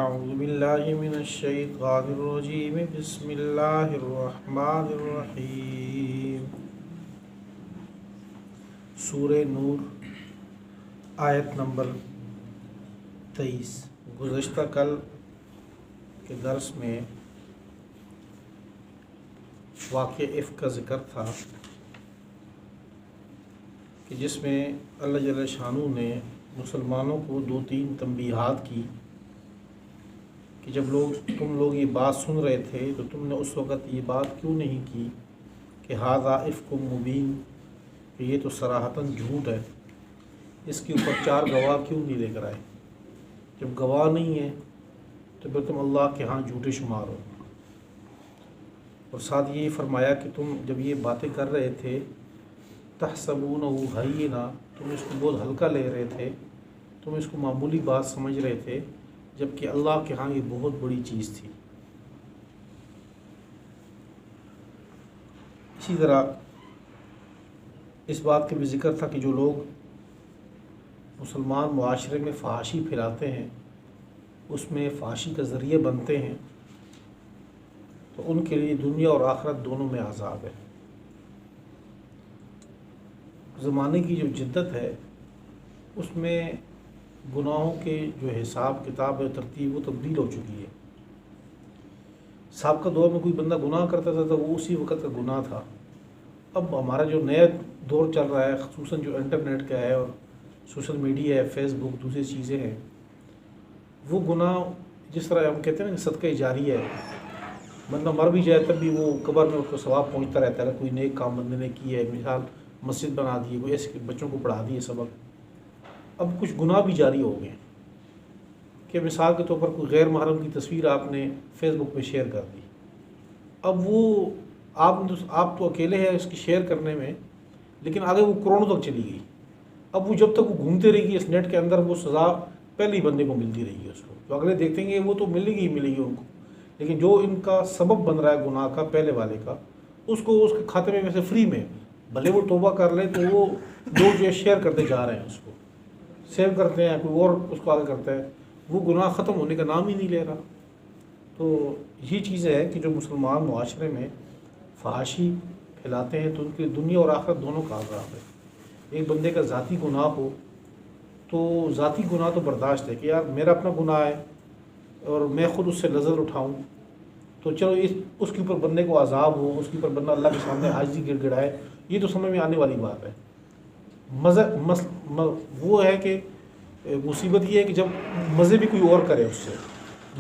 اعوذ باللہ من الشیطان الرجیم بسم اللہ الرحمن الرحیم۔ سورہ نور آیت نمبر 23۔ گزشتہ کل کے درس میں واقع افک کا ذکر تھا کہ جس میں اللہ جل شانہ نے مسلمانوں کو 2-3 تنبیہات کی کہ جب تم لوگ یہ بات سن رہے تھے تو تم نے اس وقت یہ بات کیوں نہیں کی کہ ھذا افک مبین، کہ یہ تو صراحتاً جھوٹ ہے، اس کے اوپر 4 گواہ کیوں نہیں لے کر آئے؟ جب گواہ نہیں ہے تو پھر تم اللہ کے ہاں جھوٹے شمار ہو۔ اور ساتھ یہ فرمایا کہ تم جب یہ باتیں کر رہے تھے تحسبونہ ہینا، تم اس کو بہت ہلکا لے رہے تھے، تم اس کو معمولی بات سمجھ رہے تھے، جبکہ اللہ کے ہاں یہ بہت بڑی چیز تھی۔ اسی طرح اس بات کا بھی ذکر تھا کہ جو لوگ مسلمان معاشرے میں فحاشی پھیلاتے ہیں، اس میں فحاشی کا ذریعہ بنتے ہیں، تو ان کے لیے دنیا اور آخرت دونوں میں عذاب ہے۔ زمانے کی جو جدت ہے اس میں گناہوں کے جو حساب کتاب ہے ترتیب وہ تبدیل ہو چکی ہے۔ سابقہ دور میں کوئی بندہ گناہ کرتا تھا تو وہ اسی وقت کا گناہ تھا۔ اب ہمارا جو نیا دور چل رہا ہے، خصوصاً جو انٹرنیٹ کا ہے اور سوشل میڈیا ہے، فیس بک، دوسری چیزیں ہیں، وہ گناہ جس طرح ہم کہتے ہیں نا کہ صدقہ جاریہ ہے، بندہ مر بھی جائے تب بھی وہ قبر میں اس کو ثواب پہنچتا رہتا ہے۔ کوئی نیک کام بندے نے کی ہے، مثال مسجد بنا دی ہے، کوئی ایسے بچوں کو پڑھا دیے سبق، اب کچھ گناہ بھی جاری ہو گئے کہ مثال کے طور پر کوئی غیر محرم کی تصویر آپ نے فیس بک پہ شیئر کر دی، اب وہ آپ تو اکیلے ہیں اس کی شیئر کرنے میں، لیکن آگے وہ کروڑوں تک چلی گئی۔ اب وہ جب تک وہ گھومتے رہے گی اس نیٹ کے اندر، وہ سزا پہلے ہی بندے کو ملتی رہی ہے اس کو، جو اگلے دیکھیں گے وہ تو ملے گی ان کو، لیکن جو ان کا سبب بن رہا ہے گناہ کا پہلے والے کا، اس کو اس کے کھاتے میں ویسے فری میں، بھلے وہ توبہ کر لے تو وہ لوگ جو شیئر کرتے جا رہے ہیں، اس کو سیو کرتے ہیں، کوئی اور اس کو آگے کرتا ہے، وہ گناہ ختم ہونے کا نام ہی نہیں لے رہا۔ تو یہ چیز ہے کہ جو مسلمان معاشرے میں فحاشی پھیلاتے ہیں تو ان کی دنیا اور آخرت دونوں کا عذاب ہے۔ ایک بندے کا ذاتی گناہ ہو تو ذاتی گناہ تو برداشت ہے کہ یار میرا اپنا گناہ ہے اور میں خود اس سے نظر اٹھاؤں، تو چلو اس کے اوپر بندے کو عذاب ہو، اس کے اوپر بندہ اللہ کے سامنے عاجزی گڑ گڑائے، یہ تو سمجھ میں آنے والی بات ہے۔ وہ ہے کہ مصیبت یہ ہے کہ جب مزے بھی کوئی اور کرے، اس سے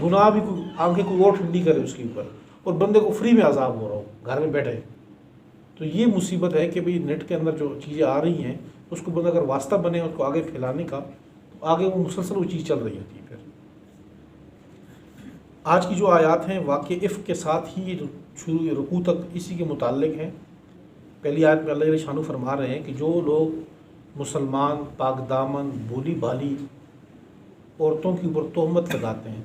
گناہ بھی آنکھیں کوئی اور ٹھنڈی کرے اس کے اوپر، اور بندے کو فری میں عذاب ہو رہا ہو گھر میں بیٹھے، تو یہ مصیبت ہے کہ بھئی نیٹ کے اندر جو چیزیں آ رہی ہیں اس کو بندہ اگر واسطہ بنے اس کو آگے پھیلانے کا، تو آگے وہ مسلسل وہ چیز چل رہی ہوتی ہے۔ پھر آج کی جو آیات ہیں واقع افک کے ساتھ ہی یہ جو شروع رکوع تک اسی کے متعلق ہیں۔ پہلی آیت میں اللہ جل شانہ فرما رہے ہیں کہ جو لوگ مسلمان پاک دامن بھولی بھالی عورتوں کے اوپر تہمت لگاتے ہیں،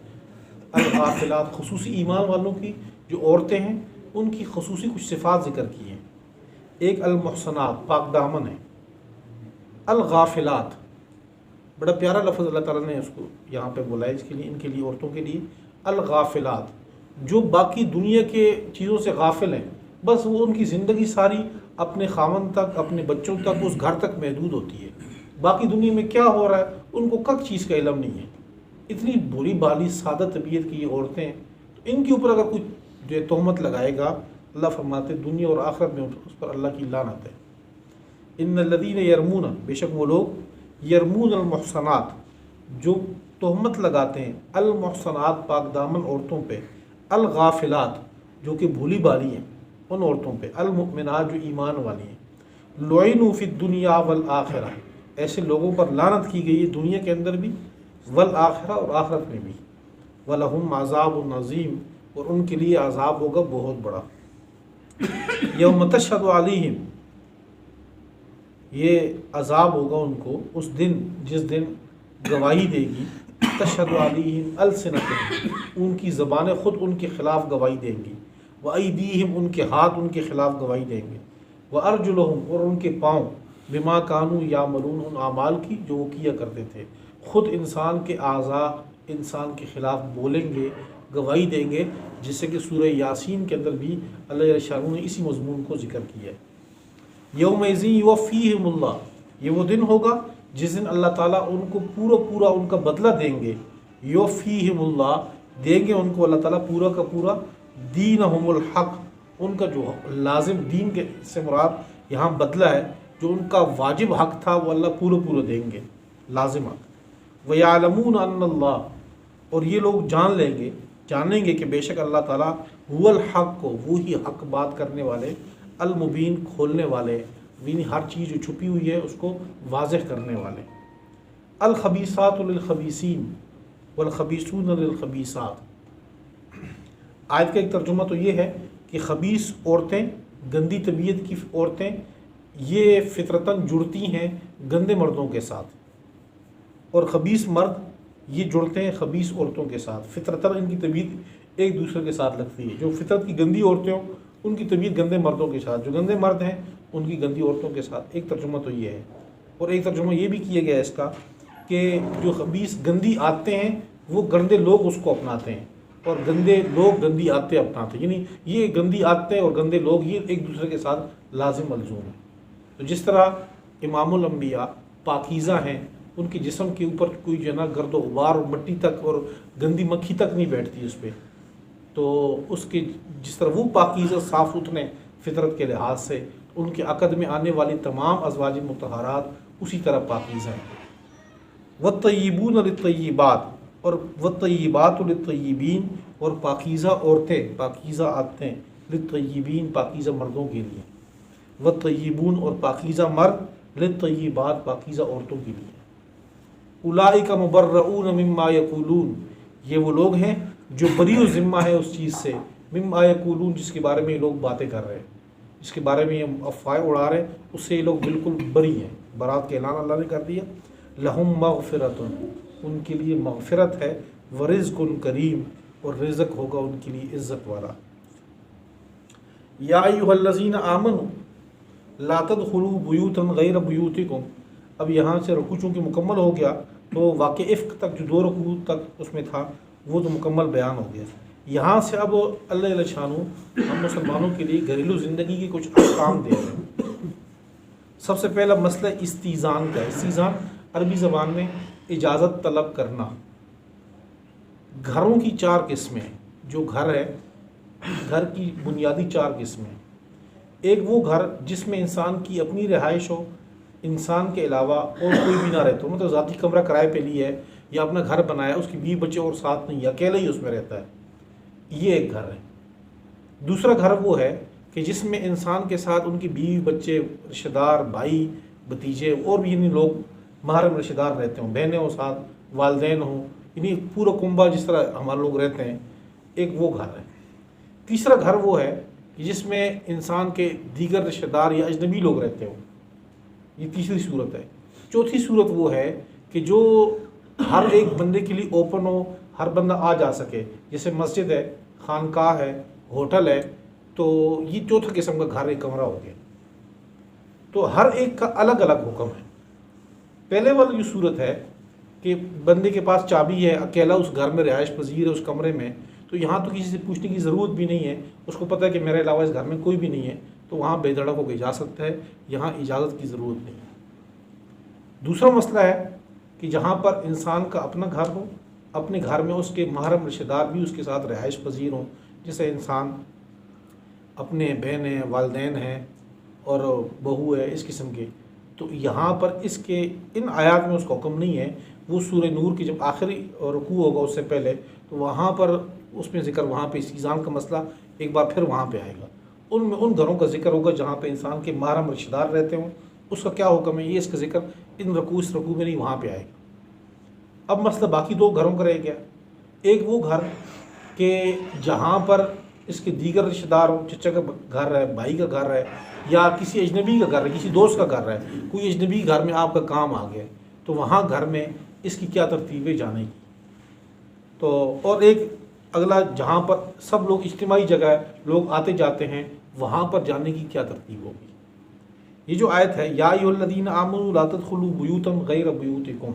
الغافلات، خصوصی ایمان والوں کی جو عورتیں ہیں ان کی خصوصی کچھ صفات ذکر کی ہیں۔ ایک المحصنات، پاک دامن ہے، الغافلات، بڑا پیارا لفظ اللہ تعالیٰ نے اس کو یہاں پہ بولا ہے اس کے لیے، ان کے لیے، عورتوں کے لیے، الغافلات، جو باقی دنیا کے چیزوں سے غافل ہیں، بس وہ ان کی زندگی ساری اپنے خاوند تک، اپنے بچوں تک، اس گھر تک محدود ہوتی ہے، باقی دنیا میں کیا ہو رہا ہے ان کو کک چیز کا علم نہیں ہے۔ اتنی بری بالی سادہ طبیعت کی یہ عورتیں ہیں، تو ان کے اوپر اگر کوئی جو تہمت لگائے گا، اللہ فرماتے دنیا اور آخرت میں اس پر اللہ کی لعنت ہے۔ ان الذین یرمون، بے شک وہ لوگ، یرمون المحصنات، جو تہمت لگاتے ہیں، المحصنات، پاک دامن عورتوں پہ، الغافلات، جو کہ بھولی بالی ہیں ان عورتوں پہ، المؤمنات، جو ایمان والی ہیں، لعنوا فی الدنیا والآخرہ، ایسے لوگوں پر لعنت کی گئی ہے دنیا کے اندر بھی، والآخرہ، اور آخرت میں بھی، وَلَهُمْ عَذَابٌ عَظِيمٌ، اور ان کے لیے عذاب ہوگا بہت بڑا۔ یوم تشہد علیہم، یہ عذاب ہوگا ان کو اس دن جس دن گواہی دے گی، تشہد علیہم السنتہم، ان کی زبانیں خود ان کے خلاف گواہی دیں گی، وایدیہم، ان کے ہاتھ ان کے خلاف گواہی دیں گے، وارجلہم، اور ان کے پاؤں، بما کانوا یعملون، ان اعمال کی جو وہ کیا کرتے تھے۔ خود انسان کے اعضاء انسان کے خلاف بولیں گے، گواہی دیں گے، جس سے کہ سورہ یاسین کے اندر بھی اللہ جل شانہ نے اسی مضمون کو ذکر کیا ہے۔ یومئذ یوفیہم اللہ، یہ وہ دن ہوگا جس دن اللہ تعالیٰ ان کو پورا ان کا بدلہ دیں گے۔ یوفیہم اللہ، دیں گے ان کو اللہ تعالیٰ پورا کا پورا، دینہم الحق، ان کا جو لازم دین کے سے مراد یہاں بدلہ ہے، جو ان کا واجب حق تھا وہ اللہ پورا دیں گے، لازم حق۔ وَيَعْلَمُونَ أَنَّ اللَّهَ، اور یہ لوگ جانیں گے کہ بے شک اللہ تعالیٰ هو الحق کو، وہی حق بات کرنے والے، المبین کھولنے والے، یعنی ہر چیز جو چھپی ہوئی ہے اس کو واضح کرنے والے۔ الخبیثات للخبیثین والخبیثون للخبیثات، آیت کا ایک ترجمہ تو یہ ہے کہ خبیث عورتیں، گندی طبیعت کی عورتیں، یہ فطرتاً جڑتی ہیں گندے مردوں کے ساتھ، اور خبیث مرد یہ جڑتے ہیں خبیث عورتوں کے ساتھ۔ فطرتاً ان کی طبیعت ایک دوسرے کے ساتھ لگتی ہے، جو فطرت کی گندی عورتیں ہوں ان کی طبیعت گندے مردوں کے ساتھ، جو گندے مرد ہیں ان کی گندی عورتوں کے ساتھ۔ ایک ترجمہ تو یہ ہے، اور ایک ترجمہ یہ بھی کیا گیا ہے اس کا کہ جو خبیث گندی عادتیں ہیں وہ گندے لوگ اس کو اپناتے ہیں، اور گندے لوگ گندی عادتیں اپناتے ہیں، یعنی یہ گندی عادتیں اور گندے لوگ یہ ایک دوسرے کے ساتھ لازم ملزوم ہیں۔ تو جس طرح امام الانبیاء پاکیزہ ہیں، ان کے جسم کے اوپر کوئی جو ہے نا گرد و غبار اور مٹی تک اور گندی مکھی تک نہیں بیٹھتی اس پہ، تو اس کے جس طرح وہ پاکیزہ صاف ستھرے فطرت کے لحاظ سے، ان کے عقد میں آنے والی تمام ازواج مطہرات اسی طرح پاکیزہ ہیں۔ والطیبون للطیبات، اور والطیبات للطیبین، اور پاکیزہ عورتیں، پاکیزہ عادتیں، للطیبین پاکیزہ مردوں کے لیے، والطیبون اور پاکیزہ مرد، للطیبات پاکیزہ عورتوں کے لیے۔ اولئک مبرؤون مما یقولون، یہ وہ لوگ ہیں جو بری و ذمہ ہے اس چیز سے، مما یقولون جس کے بارے میں یہ لوگ باتیں کر رہے ہیں، جس کے بارے میں یہ افواہیں اڑا رہے ہیں، اس سے یہ لوگ بالکل بری ہیں۔ برات کا اعلان اللہ نے کر دیا۔ لہم مغفرۃ، ان کے لیے مغفرت ہے، ورزق کریم، اور رزق ہوگا ان کے لیے عزت والا۔ یا ایھا الذین آمنوا لا تدخلوا بیوتا غیر بیوتکم، اب یہاں سے رکوع چونکہ مکمل ہو گیا تو واقع افک تک جو 2 رکوع تک اس میں تھا وہ تو مکمل بیان ہو گیا۔ یہاں سے اب اللہ جل شانہ ہم مسلمانوں کے لیے گھریلو زندگی کے کچھ احکام دے رہے ہیں۔ سب سے پہلا مسئلہ استیزان کا ہے۔ استیزان عربی زبان میں اجازت طلب کرنا۔ گھروں کی 4 قسمیں، جو گھر ہے، گھر کی بنیادی 4 قسمیں۔ ایک وہ گھر جس میں انسان کی اپنی رہائش ہو، انسان کے علاوہ اور کوئی بھی نہ رہتا ہو، مطلب ذاتی کمرہ کرائے پہ لیا ہے یا اپنا گھر بنایا، اس کی بیوی بچے اور ساتھ نہیں، اکیلا ہی اس میں رہتا ہے، یہ ایک گھر ہے۔ دوسرا گھر وہ ہے کہ جس میں انسان کے ساتھ ان کی بیوی بچے، رشتہ دار، بھائی بھتیجے اور بھی یعنی لوگ محرم رشتہ دار رہتے ہوں، بہنیں ہوں ساتھ، والدین ہوں، یعنی پورا کنبہ جس طرح ہمارے لوگ رہتے ہیں، ایک وہ گھر ہے۔ تیسرا گھر وہ ہے کہ جس میں انسان کے دیگر رشتہ دار یا اجنبی لوگ رہتے ہوں، یہ تیسری صورت ہے۔ چوتھی صورت وہ ہے کہ جو ہر ایک بندے کے لیے اوپن ہو، ہر بندہ آ جا سکے، جیسے مسجد ہے، خانقاہ ہے، ہوٹل ہے، تو یہ چوتھا قسم کا گھر، ایک کمرہ ہو گیا۔ تو ہر ایک کا الگ الگ حکم ہے۔ پہلے والی جو صورت ہے کہ بندے کے پاس چابی ہے، اکیلا اس گھر میں رہائش پذیر ہے، اس کمرے میں، تو یہاں تو کسی سے پوچھنے کی ضرورت بھی نہیں ہے، اس کو پتہ ہے کہ میرے علاوہ اس گھر میں کوئی بھی نہیں ہے، تو وہاں بے دھڑک ہو کے جا سکتا ہے، یہاں اجازت کی ضرورت نہیں ہے۔ دوسرا مسئلہ ہے کہ جہاں پر انسان کا اپنا گھر ہو، اپنے گھر میں اس کے محرم رشتہ دار بھی اس کے ساتھ رہائش پذیر ہوں، جیسے انسان اپنے بہن ہیں، والدین ہیں اور بہو ہے، اس قسم کے، تو یہاں پر اس کے ان آیات میں اس کا حکم نہیں ہے۔ وہ سورہ نور کی جب آخری رکوع ہوگا اس سے پہلے، تو وہاں پر اس میں ذکر، وہاں پہ استیزان کا مسئلہ ایک بار پھر وہاں پہ آئے گا۔ ان میں ان گھروں کا ذکر ہوگا جہاں پہ انسان کے محرم رشتہ دار رہتے ہوں، اس کا کیا حکم ہے، یہ اس کا ذکر ان رکوع اس رکوع میں نہیں، وہاں پہ آئے گا۔ اب مسئلہ باقی 2 گھروں کا رہ گیا۔ ایک وہ گھر کہ جہاں پر اس کے دیگر رشتہ دار ہوں، چچا کا گھر ہے، بھائی کا گھر ہے، یا کسی اجنبی کا گھر ہے، کسی دوست کا گھر ہے، کوئی اجنبی گھر میں آپ کا کام آ گیا، تو وہاں گھر میں اس کی کیا ترتیبیں جانے کی۔ تو اور ایک اگلا جہاں پر سب لوگ اجتماعی جگہ ہے، لوگ آتے جاتے ہیں، وہاں پر جانے کی کیا ترتیب ہوگی۔ یہ جو آیت ہے، یا ایھا الذین آمنوا لا تدخلوا بیوتا غیر بیوتکم،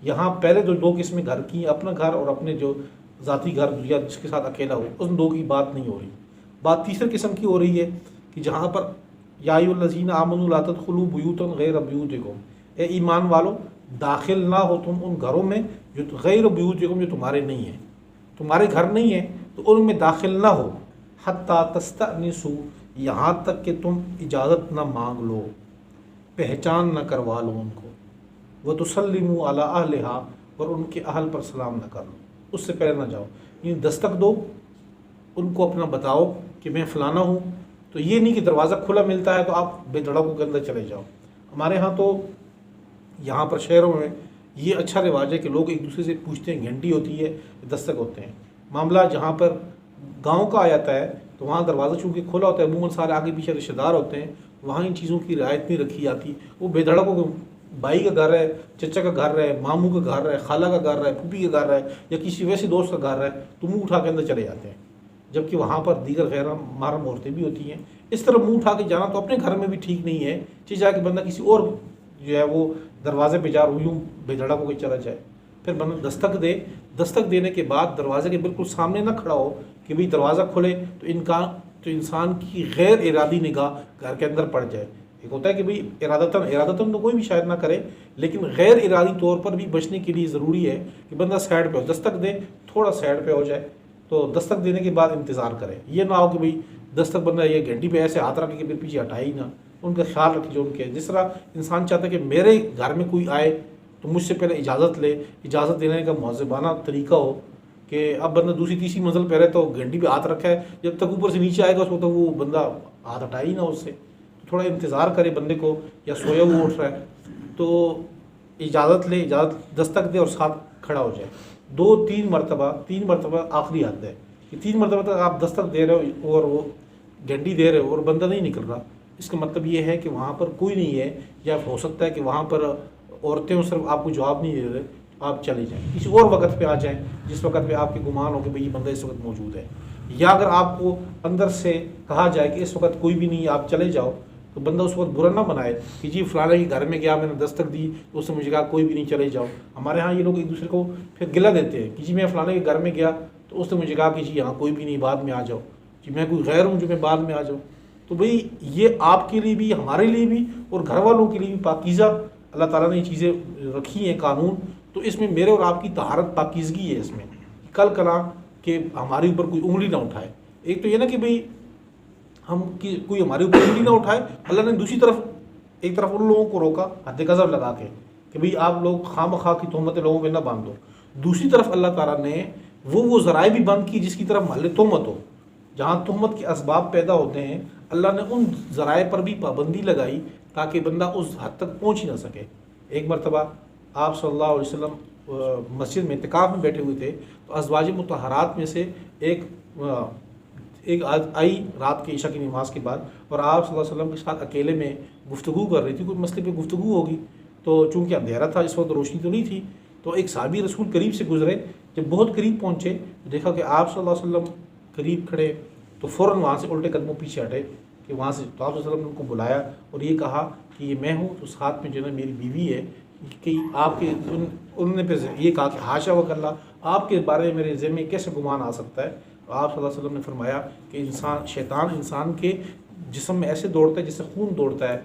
یہاں پہلے جو دو قسمیں گھر کی ہیں، اپنا گھر اور اپنے جو ذاتی گھر یا جس کے ساتھ اکیلا ہو، ان دو کی بات نہیں ہو رہی. بات تیسرے قسم کی ہو رہی ہے کہ جہاں پر یا ایھا الذین آمنوا لا تدخلوا بیوتا غیر بیوتکم، اے ایمان والو داخل نہ ہو تم ان گھروں میں جو غیر بیوتکم، جو تمہارے نہیں ہیں، تمہارے گھر نہیں ہیں تو ان میں داخل نہ ہو. حتی تستأنسوا، یہاں تک کہ تم اجازت نہ مانگ لو، پہچان نہ کروا لو ان کو. وتسلموا علی اہلہا، اور ان کے اہل پر سلام نہ کر لو، اس سے پہلے نہ جاؤ. یعنی دستک دو، ان کو اپنا بتاؤ کہ میں فلانا ہوں. تو یہ نہیں کہ دروازہ کھلا ملتا ہے تو آپ بے دھڑکوں کے اندر چلے جاؤ. ہمارے ہاں تو یہاں پر شہروں میں یہ اچھا رواج ہے کہ لوگ ایک دوسرے سے پوچھتے ہیں، گھنٹی ہوتی ہے، دستک ہوتے ہیں. معاملہ جہاں پر گاؤں کا آ جاتا ہے تو وہاں دروازہ چونکہ کھلا ہوتا ہے، عموماً سارے آگے پیچھے رشتہ دار ہوتے ہیں، وہاں ان چیزوں کی رعایت نہیں رکھی جاتی. وہ بے دھڑکوں کو بھائی کا گھر ہے، چچا کا گھر ہے، ماموں کا گھر ہے، خالہ کا گھر ہے، پھوپھی کا گھر ہے، یا کسی ویسے دوست کا گھر ہے تو منہ اٹھا کے اندر چلے جاتے ہیں، جبکہ وہاں پر دیگر غیر محرم عورتیں بھی ہوتی ہیں. اس طرح منہ اٹھا کے جانا تو اپنے گھر میں بھی ٹھیک نہیں ہے، چاہے جا کے بندہ کسی اور جو ہے وہ دروازے پہ جا یوں بے دھڑک ہو کے چلا جائے. پھر بندہ دستک دے، دستک دینے کے بعد دروازے کے بالکل سامنے نہ کھڑا ہو کہ بھئی دروازہ کھلے تو انسان کی غیر ارادی نگاہ گھر کے اندر پڑ جائے. ایک ہوتا ہے کہ بھئی ارادتاً تو کوئی بھی شاید نہ کرے، لیکن غیر ارادی طور پر بھی بچنے کے لیے ضروری ہے کہ بندہ سائڈ پہ ہو، دستک دے تھوڑا سائڈ پہ ہو جائے. تو دستک دینے کے بعد انتظار کرے، یہ نہ ہو کہ بھئی دستک بندہ یہ گھنٹی پہ ایسے ہاتھ رکھ کے پھر پیچھے ہٹائے ہی نہ. ان کا خیال رکھے جو ان کے، جس طرح انسان چاہتا ہے کہ میرے گھر میں کوئی آئے تو مجھ سے پہلے اجازت لے، اجازت دینے کا مہذبانہ طریقہ ہو. کہ اب بندہ دوسری تیسری منزل پہ رہے تو گھنٹی پہ ہاتھ رکھا ہے، جب تک اوپر سے نیچے آئے گا اس وقت وہ بندہ ہاتھ ہٹائے ہی نہ اس سے. تو تھوڑا انتظار کرے بندے کو، یا سویا ہوا اٹھ رہا ہے تو اجازت لے، اجازت دستک دے اور ساتھ کھڑا ہو جائے. 2-3 مرتبہ، 3 مرتبہ آخری حد ہے کہ 3 مرتبہ تک آپ دستک دے رہے ہو اور وہ گھنٹی دے رہے ہو اور بندہ نہیں نکل رہا، اس کا مطلب یہ ہے کہ وہاں پر کوئی نہیں ہے، یا ہو سکتا ہے کہ وہاں پر عورتیں صرف آپ کو جواب نہیں دے رہے، آپ چلے جائیں، کسی اور وقت پہ آ جائیں جس وقت پہ آپ کے گمان ہو کہ بھئی یہ بندہ اس وقت موجود ہے. یا اگر آپ کو اندر سے کہا جائے کہ اس وقت کوئی بھی نہیں ہے آپ چلے جاؤ، تو بندہ اس وقت برا نہ بنائے کہ جی فلاں کے گھر میں گیا، میں نے دستک دی تو اس نے مجھے کہا کوئی بھی نہیں چلے جاؤ. ہمارے ہاں یہ لوگ ایک دوسرے کو پھر گلہ دیتے ہیں کہ جی میں فلاں کے گھر میں گیا تو اس نے مجھے کہا کہ جی یہاں کوئی بھی نہیں، بعد میں آ جاؤ، جی میں کوئی غیر ہوں جو میں بعد میں آ جاؤں. تو بھئی یہ آپ کے لیے بھی، ہمارے لیے بھی، اور گھر والوں کے لیے بھی پاکیزہ اللہ تعالیٰ نے یہ چیزیں رکھی ہیں قانون. تو اس میں میرے اور آپ کی طہارت پاکیزگی ہے. اس میں کل کلا کہ ہمارے اوپر کوئی انگلی نہ اٹھائے. ایک تو یہ نا کہ بھئی ہم کوئی ہمارے اوپر انگلی نہ اٹھائے. اللہ نے دوسری طرف ایک طرف ان لوگوں کو روکا حد غضب لگا کے کہ بھئی آپ لوگ خواہ مخواہ کی تہمتیں لوگوں پہ نہ باندھو. دوسری طرف اللہ تعالیٰ نے وہ ذرائع بھی بند کی جس کی طرف محل تہمت ہو. جہاں تہمت کے اسباب پیدا ہوتے ہیں اللہ نے ان ذرائع پر بھی پابندی لگائی تاکہ بندہ اس حد تک پہنچ ہی نہ سکے. ایک مرتبہ آپ صلی اللہ علیہ وسلم مسجد میں اعتکاف میں بیٹھے ہوئے تھے تو ازواج مطہرات میں سے ایک آئی رات کی عشاء کی نماز کے بعد، اور آپ صلی اللہ علیہ وسلم کے ساتھ اکیلے میں گفتگو کر رہی تھی. کوئی مسئلے پہ گفتگو ہوگی تو چونکہ اندھیرا تھا اس وقت، روشنی تو نہیں تھی، تو ایک صحابی رسول قریب سے گزرے. جب بہت قریب پہنچے تو دیکھا کہ آپ صلی اللہ علیہ وسلم قریب کھڑے تو فوراً وہاں سے الٹے قدموں پیچھے ہٹے کہ وہاں سے. تو آپ صلی اللہ علیہ وسلم نے ان کو بلایا اور یہ کہا کہ یہ میں ہوں. تو ساتھ میں جو ہے میری بیوی ہے کہ آپ کے، انہوں نے پھر یہ کہا کہ حاشا وکلا، آپ کے بارے میں میرے ذہن میں کیسے گمان آ سکتا ہے. تو آپ صلی اللہ علیہ وسلم نے فرمایا کہ شیطان انسان کے جسم میں ایسے دوڑتا ہے جیسے خون دوڑتا ہے.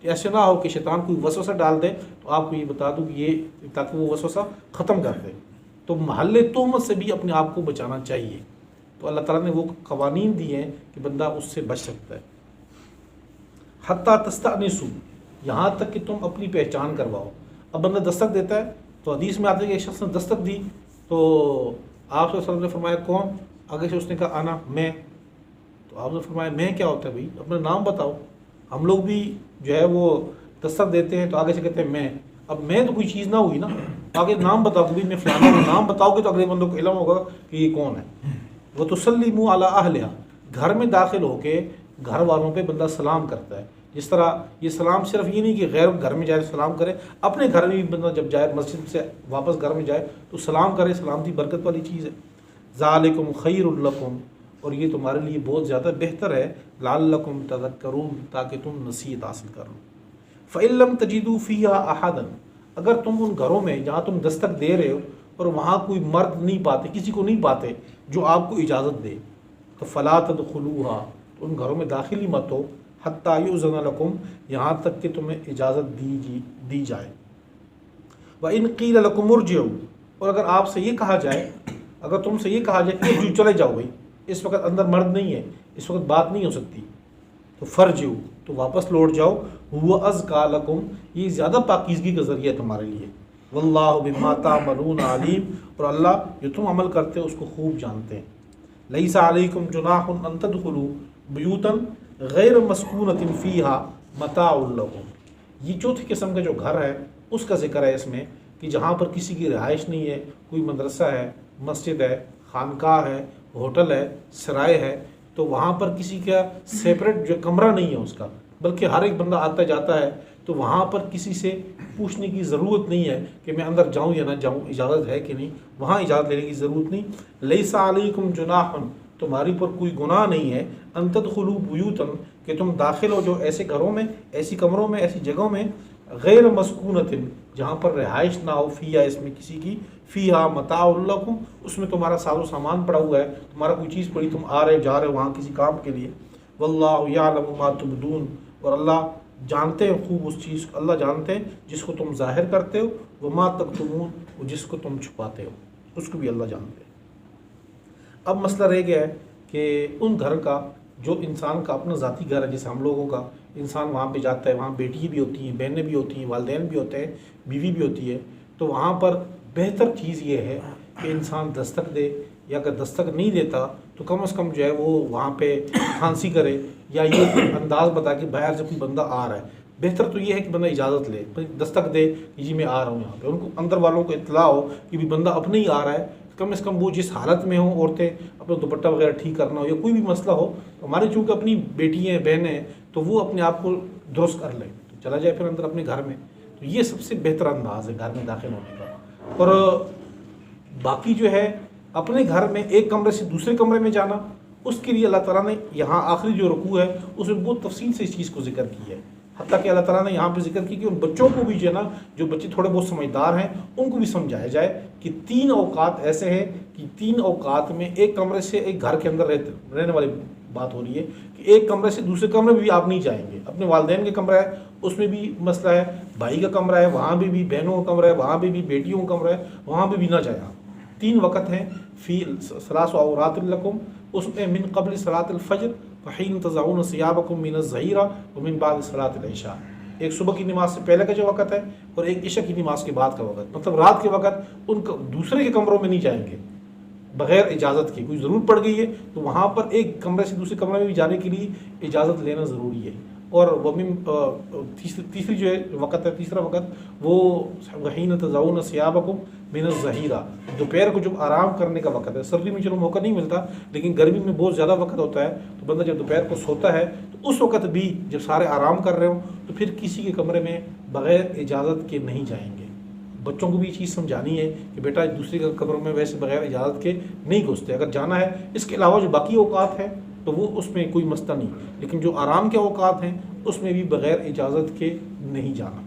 ایسے نہ ہو کہ شیطان کوئی وسوسہ ڈال دے تو آپ کو یہ بتا دوں کہ یہ تاکہ وہ وسوسہ ختم کر دے. تو محل تہمت سے بھی اپنے آپ کو بچانا چاہیے. تو اللہ تعالیٰ نے وہ قوانین دیے ہیں کہ بندہ اس سے بچ سکتا ہے. حتیٰ تستأنسوا، یہاں تک کہ تم اپنی پہچان کرواؤ. اب بندہ دستک دیتا ہے تو حدیث میں آتا ہے کہ ایک شخص نے دستک دی تو آپ صلی اللہ علیہ وسلم نے فرمایا کون؟ آگے سے اس نے کہا آنا، میں. تو آپ نے فرمایا میں کیا ہوتا ہے بھائی، اپنا نام بتاؤ. ہم لوگ بھی جو ہے وہ دستک دیتے ہیں تو آگے سے کہتے ہیں میں. اب میں تو کوئی چیز نہ ہوئی نا، آگے نام بتاؤ کہ میں فلانا ہوں. نام بتاؤ گے تو اگلے بندوں کو علم ہوگا کہ یہ کون ہے. وتسلموا علی اہلہا، گھر میں داخل ہو کے گھر والوں پہ بندہ سلام کرتا ہے. جس طرح یہ سلام صرف یہ نہیں کہ غیر گھر میں جائے سلام کرے، اپنے گھر میں بھی بندہ جب جائے مسجد سے واپس گھر میں جائے تو سلام کرے. سلامتی برکت والی چیز ہے. ذالکم خیر لکم، اور یہ تمہارے لیے بہت زیادہ بہتر ہے. لعلکم تذکرون، تاکہ تم نصیحت حاصل کر لو. فإن لم تجدوا فیہا احدا، اگر تم ان گھروں میں جہاں تم دستک دے رہے ہو اور وہاں کوئی مرد نہیں پاتے، کسی کو نہیں پاتے جو آپ کو اجازت دے، تو فلا تدخلوها، تو ان گھروں میں داخل ہی مت ہو، حتی یؤذن لکم، یہاں تک کہ تمہیں اجازت دی جائے۔ وَإِنْ قِیلَ لَکُمُ ارْجِعُوا، اور اگر آپ سے یہ کہا جائے، اگر تم سے یہ کہا جائے کہ جو چلے جاؤ بھائی، اس وقت اندر مرد نہیں ہے، اس وقت بات نہیں ہو سکتی، تو فرجعوا، تو واپس لوٹ جاؤ، هُوَ أَزْکَىٰ لَکُم، یہ زیادہ پاکیزگی کا ذریعہ ہے تمہارے لیے، واللہ بما تعملون علیم، اور اللہ جو تم عمل کرتے ہو اس کو خوب جانتے ہیں۔ لیس علیکم جناح ان تدخلوا بیوتا غیر مسکونۃ فیہا متاع لکم، یہ چوتھی قسم کا جو گھر ہے اس کا ذکر ہے اس میں، کہ جہاں پر کسی کی رہائش نہیں ہے، کوئی مدرسہ ہے، مسجد ہے، خانقاہ ہے، ہوٹل ہے، سرائے ہے، تو وہاں پر کسی کا سیپریٹ جو کمرہ نہیں ہے اس کا، بلکہ ہر ایک بندہ آتا جاتا ہے، تو وہاں پر کسی سے پوچھنے کی ضرورت نہیں ہے کہ میں اندر جاؤں یا نہ جاؤں، اجازت ہے کہ نہیں، وہاں اجازت لینے کی ضرورت نہیں۔ لیس علیکم جناح، تمہاری پر کوئی گناہ نہیں ہے، ان تدخلوا بیوتا، کہ تم داخل ہو جو ایسے گھروں میں، ایسی کمروں میں، ایسی جگہوں میں، غیر مسکونۃ، جہاں پر رہائش نہ ہو، فیہا، اس میں کسی کی، فیہا متاع لکم، اس میں تمہارا ساز و سامان پڑا ہوا ہے، تمہارا کوئی چیز پڑی، تم آ رہے جا رہے وہاں کسی کام کے لیے۔ واللہ یعلم ما تبدون، اور اللہ جانتے ہیں خوب اس چیز کو، اللہ جانتے ہیں جس کو تم ظاہر کرتے ہو، وما تکتمون، اور جس کو تم چھپاتے ہو اس کو بھی اللہ جانتے ہیں۔ اب مسئلہ رہ گیا ہے کہ ان گھر کا جو انسان کا اپنا ذاتی گھر ہے، جیسے ہم لوگوں کا، انسان وہاں پہ جاتا ہے، وہاں بیٹی بھی ہوتی ہیں، بہنیں بھی ہوتی ہیں، والدین بھی ہوتے ہیں، بیوی بھی ہوتی ہے، تو وہاں پر بہتر چیز یہ ہے کہ انسان دستک دے، یا اگر دستک نہیں دیتا تو کم از کم جو ہے وہ وہاں پہ کھانسی کرے، یا یہ انداز بتا کہ باہر سے کوئی بندہ آ رہا ہے۔ بہتر تو یہ ہے کہ بندہ اجازت لے، دستک دے کہ جی میں آ رہا ہوں یہاں پہ، ان کو اندر والوں کو اطلاع ہو کہ بھی بندہ اپنے ہی آ رہا ہے، کم از کم وہ جس حالت میں ہوں، عورتیں اپنا دوپٹہ وغیرہ ٹھیک کرنا ہو یا کوئی بھی مسئلہ ہو، ہمارے چونکہ اپنی بیٹی ہیں، بہنیں ہیں، تو وہ اپنے آپ کو درست کر لیں، تو چلا جائے پھر اندر اپنے گھر میں، تو یہ سب سے بہتر انداز ہے گھر میں داخل ہونے کا۔ اور باقی جو ہے اپنے گھر میں ایک کمرے سے دوسرے کمرے میں جانا، اس کے لیے اللہ تعالیٰ نے یہاں آخری جو رکوع ہے اس میں بہت تفصیل سے اس چیز کو ذکر کی ہے، حتیٰ کہ اللہ تعالیٰ نے یہاں پہ ذکر کی کہ ان بچوں کو بھی جو ہے نا، جو بچے تھوڑے بہت سمجھدار ہیں ان کو بھی سمجھایا جائے کہ 3 اوقات ایسے ہیں کہ 3 اوقات میں ایک کمرے سے، ایک گھر کے اندر رہنے والی بات ہو رہی ہے کہ ایک کمرے سے دوسرے کمرے میں بھی آپ نہیں جائیں گے، اپنے والدین کے کمرہ ہے اس میں بھی مسئلہ ہے، بھائی کا کمرہ ہے وہاں بھی بہنوں کا کمرہ ہے وہاں بھی بیٹیوں کا کمرہ ہے وہاں بھی نہ جائیں آپ۔ 3 وقت ہیں، فی 3 عورات لکم، اس میں من قبل صلاۃ الفجر وحین تضعون ثیابکم من الظہیرہ ومن بعد صلاۃ العشاء، ایک صبح کی نماز سے پہلے کا جو وقت ہے اور ایک عشاء کی نماز کے بعد کا وقت، مطلب رات کے وقت ان کا دوسرے کے کمروں میں نہیں جائیں گے بغیر اجازت کے، کوئی ضرورت پڑ گئی ہے تو وہاں پر ایک کمرے سے دوسرے کمرے میں بھی جانے کے لیے اجازت لینا ضروری ہے۔ اور تیسری جو ہے وقت ہے، تیسرا وقت وہ وحین تضعون ثیابکم من الظہیرہ، دوپہر کو جب آرام کرنے کا وقت ہے، سردی میں چلو موقع نہیں ملتا لیکن گرمی میں بہت زیادہ وقت ہوتا ہے، تو بندہ جب دوپہر کو سوتا ہے تو اس وقت بھی جب سارے آرام کر رہے ہوں تو پھر کسی کے کمرے میں بغیر اجازت کے نہیں جائیں گے۔ بچوں کو بھی یہ چیز سمجھانی ہے کہ بیٹا دوسرے کے کمروں میں ویسے بغیر اجازت کے نہیں گھستے، اگر جانا ہے اس کے علاوہ جو باقی اوقات ہیں تو وہ اس میں کوئی مسئلہ نہیں، لیکن جو آرام کے اوقات ہیں اس میں بھی بغیر اجازت کے نہیں جانا۔